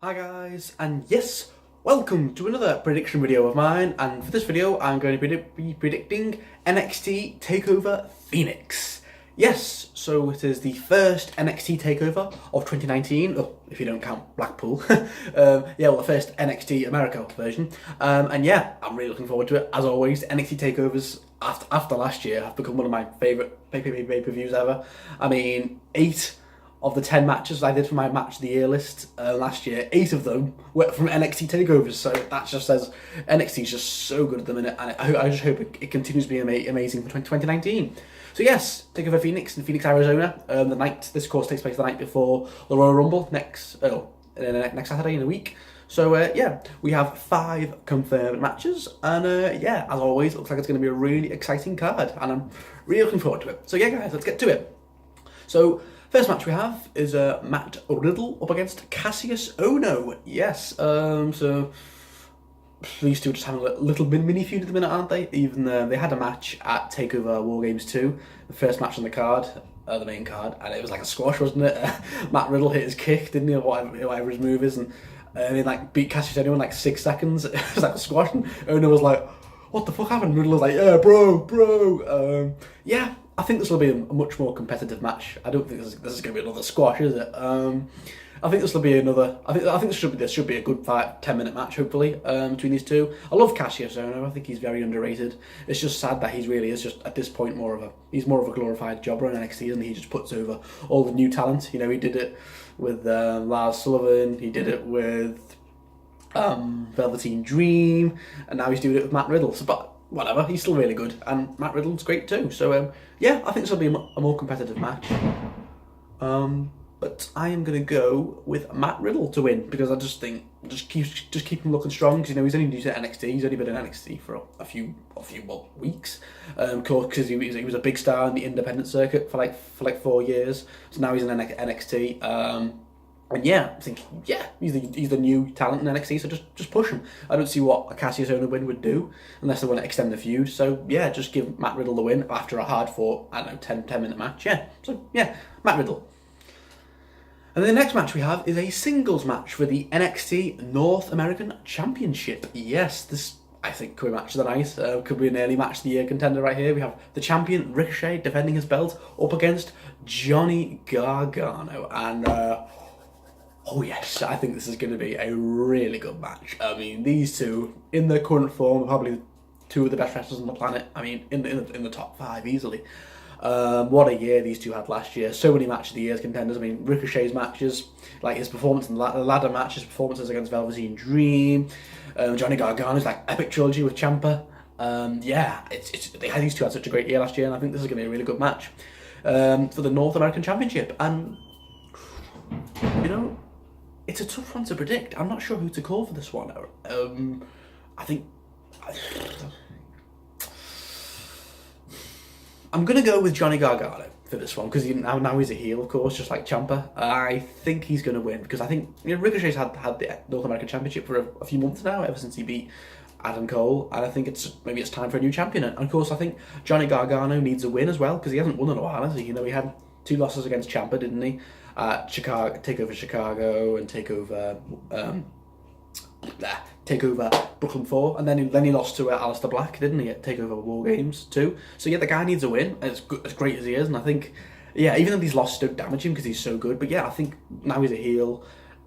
Hi guys, and yes, welcome to another prediction video of mine, and for this video I'm going to be predicting NXT TakeOver Phoenix. Yes, so it is the first NXT TakeOver of 2019, if you don't count Blackpool. The first NXT America version. And yeah, I'm really looking forward to it. As always, NXT TakeOvers after last year have become one of my favourite pay-per-views ever. I mean, 8 of the 10 matches I did for my match of the year list last year, 8 of them were from NXT takeovers. So that just says NXT is just so good at the minute, and I just hope it continues to be amazing for 2019. So yes, TakeOver Phoenix in Phoenix, Arizona. This course takes place the night before the Royal Rumble next Saturday in a week. So we have 5 confirmed matches, and as always, it looks like it's going to be a really exciting card, and I'm really looking forward to it. So yeah, guys, let's get to it. So first match we have is Matt Riddle up against Cassius Ohno. Yes, so these two are just having a little mini feud at the minute, aren't they? Even they had a match at TakeOver War Games 2, the first match on the card, the main card, and it was like a squash, wasn't it? Matt Riddle hit his kick, didn't he, or whatever his move is, and he beat Cassius Ohno in 6 seconds. It was like a squash, and Ohno was like, "What the fuck happened?" Riddle was like, "Yeah, bro." I think this will be a much more competitive match. I don't think this is going to be another squash, is it? I think this will be another. I think this should be a good 5-10 minute match, hopefully, between these two. I love Cassius Ohno. I think he's very underrated. It's just sad that he really is just at this point he's more of a glorified jobber in NXT, and he just puts over all the new talent. You know, he did it with Lars Sullivan. He did it with Velveteen Dream, and now he's doing it with Matt Riddle. But whatever, he's still really good, and Matt Riddle's great too. So I think this will be a more competitive match. But I am gonna go with Matt Riddle to win, because I just think just keep him looking strong, because he's only new to NXT. He's only been in NXT for a few weeks, because he was a big star in the independent circuit for 4 years. So now he's in NXT. And I think he's the new talent in NXT, so just push him. I don't see what a Cassius Ohno win would do unless they want to extend the feud. So just give Matt Riddle the win after a hard fought, 10 minute match. Matt Riddle. And then the next match we have is a singles match for the NXT North American Championship. Yes, this I think could be match of the night. Could be an early match of the year contender right here. We have the champion Ricochet defending his belt up against Johnny Gargano, and oh yes, I think this is going to be a really good match. I mean, these two, in their current form, are probably 2 of the best wrestlers on the planet. I mean, in the top 5 easily. What a year these two had last year. So many match of the year's contenders. I mean, Ricochet's matches, like his performance in the ladder match, his performances against Velveteen Dream, Johnny Gargano's epic trilogy with Ciampa. These two had such a great year last year, and I think this is going to be a really good match for the North American Championship. And it's a tough one to predict. I'm not sure who to call for this one. I think I'm going to go with Johnny Gargano for this one, because now he's a heel, of course, just like Ciampa. I think he's going to win, because I think Ricochet's had the North American Championship for a few months now, ever since he beat Adam Cole, and I think maybe it's time for a new champion. And of course, I think Johnny Gargano needs a win as well, because he hasn't won in a while, has he? He had 2 losses against Ciampa, didn't he? TakeOver Chicago and TakeOver Brooklyn 4, and then he lost to Aleister Black, didn't he, at TakeOver War Games 2. So the guy needs a win, as great as he is, and I think, even though these losses don't damage him because he's so good, but I think now he's a heel.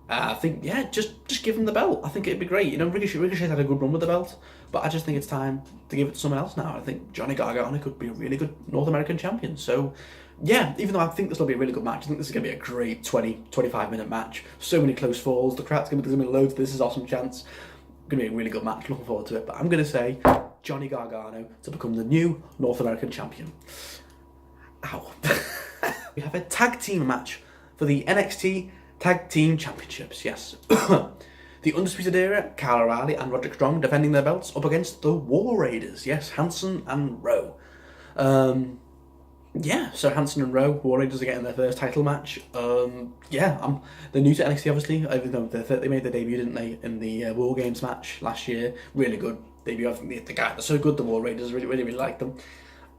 I think, just give him the belt. I think it'd be great. Ricochet's had a good run with the belt, but I just think it's time to give it to someone else now. I think Johnny Gargano could be a really good North American champion. So, even though I think this will be a really good match, I think this is going to be a great 20-25 minute match. So many close falls. There's going to be loads. This is awesome chance. Going to be a really good match. Looking forward to it. But I'm going to say Johnny Gargano to become the new North American champion. Ow. We have a tag team match for the NXT Tag Team Championships. Yes. The Undisputed Era, Kyle O'Reilly and Roderick Strong defending their belts up against the War Raiders. Yes, Hanson and Rowe. So Hanson and Rowe, War Raiders, are getting their first title match. They're new to NXT, obviously. Even though they made their debut, didn't they, in the War Games match last year? Really good debut. I think the guys are so good. The War Raiders really like them.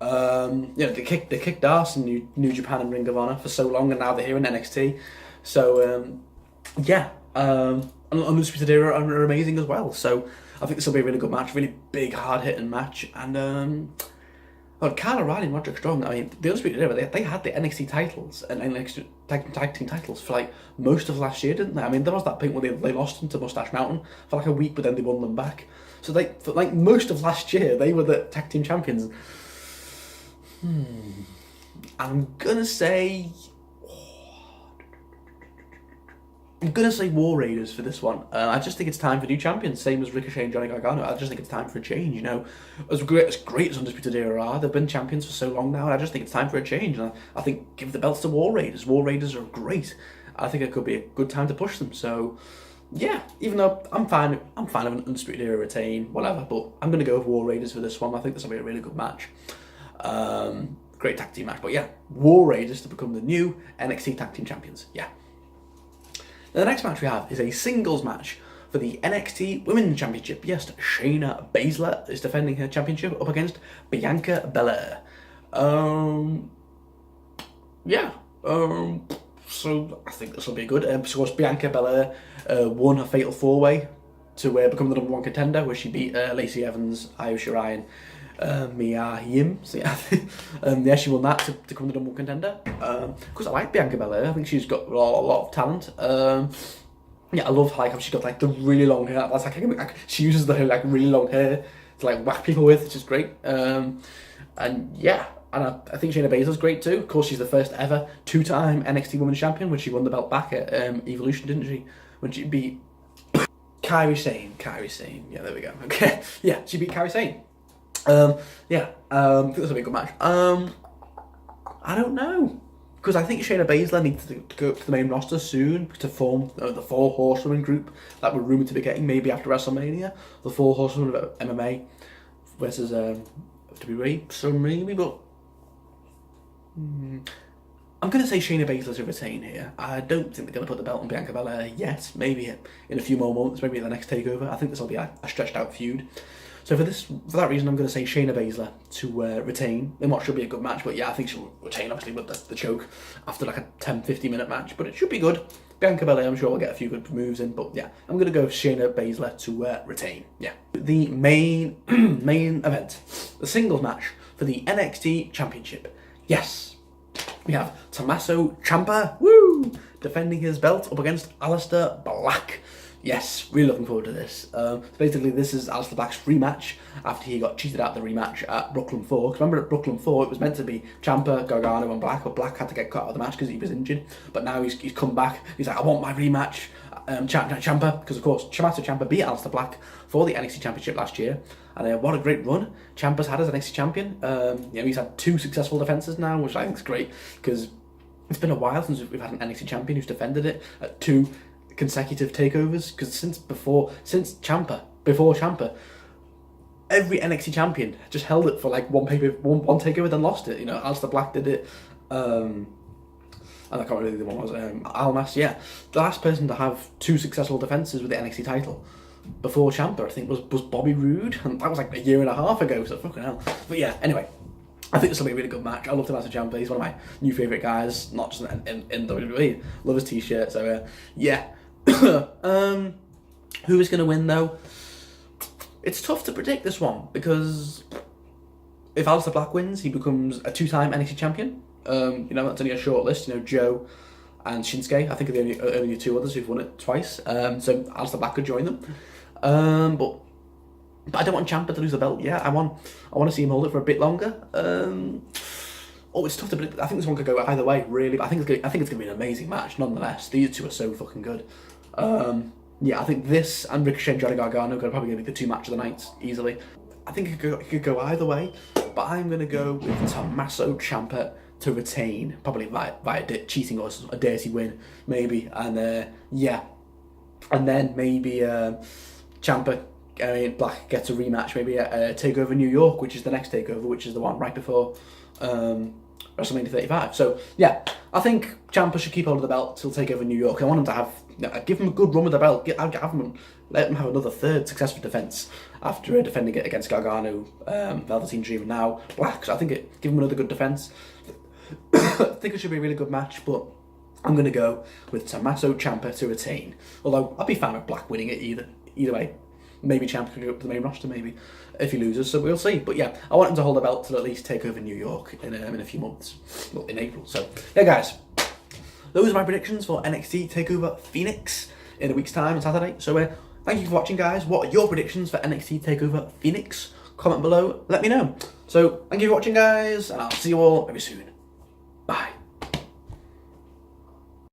They kicked ass in New Japan and Ring of Honor for so long, and now they're here in NXT. So Undisputed Era are amazing as well. So I think this will be a really good match, really big, hard-hitting match. And well, Kyle O'Reilly and Roderick Strong, I mean, the Undisputed Era, they had the NXT titles and NXT tag team titles for like most of last year, didn't they? I mean, there was that point where they lost them to Mustache Mountain for like a week, but then they won them back. So for like most of last year, they were the tag team champions. I'm gonna say War Raiders for this one. I just think it's time for new champions, same as Ricochet and Johnny Gargano. I just think it's time for a change, you know. As great as Undisputed Era are, they've been champions for so long now, and I just think it's time for a change. And I think give the belts to War Raiders. War Raiders are great. I think it could be a good time to push them. So, yeah, even though I'm fine of an Undisputed Era retain, whatever, but I'm going to go with War Raiders for this one. I think this will be a really good match. Great tag team match. But yeah, War Raiders to become the new NXT Tag Team Champions. Yeah. Now, the next match we have is a singles match for the NXT Women's Championship. Yes, Shayna Baszler is defending her championship up against Bianca Belair. So I think this will be good. Of course, Bianca Belair won her Fatal 4-Way to become the number one contender, where she beat Lacey Evans, Io Shirai, and Mia Yim. So yeah, she won that to become the number one contender. Because I like Bianca Belair. I think she's got a lot of talent. Yeah, I love like how she's got like the really long hair. That's like she uses the like really long hair to like whack people with, which is great. And yeah, and I think Shayna Baszler's great too. Of course, she's the first ever two-time NXT Women's Champion, when she won the belt back at Evolution, didn't she? When she beat Kairi Sane. Yeah, there we go. Okay, yeah, she beat Kairi Sane. I think this will be a good match. I don't know, because I think Shayna Baszler needs to go up to the main roster soon to form the 4 Horsewomen group that we're rumoured to be getting maybe after WrestleMania. The 4 Horsewomen of MMA versus WWE, so maybe, but I'm going to say Shayna Baszler to retain here. I don't think they're going to put the belt on Bianca Belair yet. Maybe in a few more months, maybe at the next TakeOver. I think this will be a stretched out feud. So for that reason, I'm going to say Shayna Baszler to retain in what should be a good match. But yeah, I think she'll retain, obviously, with the choke after like a 10-15 minute match. But it should be good. Bianca Belair, I'm sure, will get a few good moves in. But yeah, I'm going to go with Shayna Baszler to retain. Yeah. The main event, the singles match for the NXT Championship. Yes, we have Tommaso Ciampa, defending his belt up against Aleister Black. Yes, really looking forward to this. Basically, this is Aleister Black's rematch after he got cheated out of the rematch at Brooklyn 4. Because remember, at Brooklyn 4, it was meant to be Ciampa, Gargano, and Black, but Black had to get cut out of the match because he was injured. But now he's come back. He's like, I want my rematch, Ciampa, because of course, Tommaso Ciampa beat Aleister Black for the NXT Championship last year. And what a great run Ciampa's had as NXT champion. He's had 2 successful defences now, which I think is great, because it's been a while since we've had an NXT champion who's defended it at 2 consecutive takeovers, because before Ciampa, every NXT champion just held it for like one takeover, then lost it. You know, Aleister Black did it. And I can't remember who the one was. Almas, yeah, the last person to have 2 successful defenses with the NXT title before Ciampa, I think, was Bobby Roode, and that was like a year and a half ago. So fucking hell. But yeah, anyway. I think this will be a really good match. I love Tommaso Ciampa. He's one of my new favourite guys, not just in WWE. Love his t-shirt. So yeah. Who is going to win though? It's tough to predict this one, because if Aleister Black wins, he becomes a 2-time NXT champion. That's only a short list. Joe and Shinsuke, I think, are the only 2 others who've won it twice. So Aleister Black could join them. But I don't want Ciampa to lose the belt yet. I want to see him hold it for a bit longer. It's tough to predict. I think this one could go either way, really. But I think it's going to be an amazing match, nonetheless. These 2 are so fucking good. I think this and Ricochet and Johnny Gargano are probably going to be the 2 match of the night, easily. I think it could go either way, but I'm going to go with Tommaso Ciampa to retain, probably via cheating or a dirty win, maybe. And and then maybe Ciampa, Black gets a rematch, maybe at TakeOver New York, which is the next TakeOver, which is the one right before WrestleMania 35. So yeah, I think Ciampa should keep hold of the belt till TakeOver New York. I want him to give him a good run with the belt. Let him have another 3rd successful defense after defending it against Gargano, Velveteen Dream, and now Black. So I think give him another good defense. I think it should be a really good match, but I'm going to go with Tommaso Ciampa to retain. Although, I'd be fine with Black winning it either way. Maybe Ciampa could go up to the main roster, maybe, if he loses, so we'll see. But yeah, I want him to hold the belt till at least take over New York in a few months. Well, in April. So, yeah, guys. Those are my predictions for NXT TakeOver Phoenix in a week's time on Saturday. So, thank you for watching, guys. What are your predictions for NXT TakeOver Phoenix? Comment below, let me know. So, thank you for watching, guys, and I'll see you all very soon.